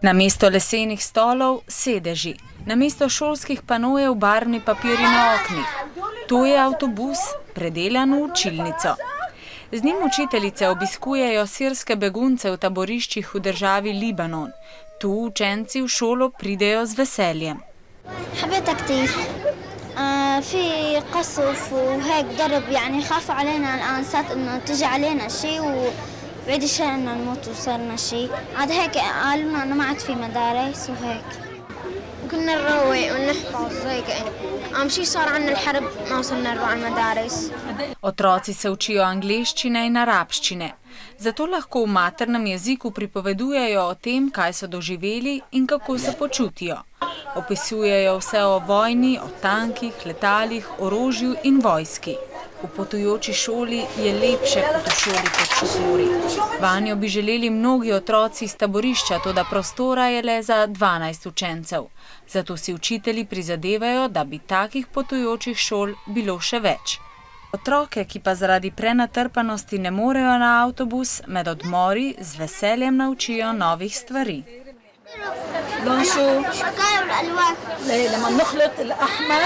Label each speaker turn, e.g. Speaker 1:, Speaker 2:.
Speaker 1: Namesto lesenih stolov sedeži, namesto šolskih panojev barvni papirji na oknih. To je avtobus, predelan v učilnico. Z njim učiteljice obiskujejo sirske begunce v taboriščih v državi Libanon. Tu učenci v šolo pridejo z veseljem.
Speaker 2: حبيتها كتير في قصف وهيك ضرب يعني خافوا علينا الآن صارت إنه تجي علينا شيء وبعد الشر إنه نموت وصارنا شيء عاد هيك قالوا لنا إنه ما عاد في مدارس وهيك كنا نروق ونحفظ هيك أهم شيء صار عنا الحرب ما وصلنا نروح على المدارس.
Speaker 1: Otroci se učijo angleščine in arabščine. Zato lahko v maternem jeziku pripovedujejo o tem, kaj so doživeli in kako se počutijo. Opisujejo vse o vojni, o tankih, letalih, orožju in vojski. V potujoči šoli je lepše kot v šoli pod šotori. Vanjo bi želeli mnogi otroci iz taborišča, toda prostora je le za 12 učencev. Zato si učitelji prizadevajo, da bi takih potujočih šol bilo še več. Otroke, ki pa zaradi prenatrpanosti ne morejo na avtobus, med odmori z veseljem naučijo novih stvari.
Speaker 3: لما نخلط الأحمر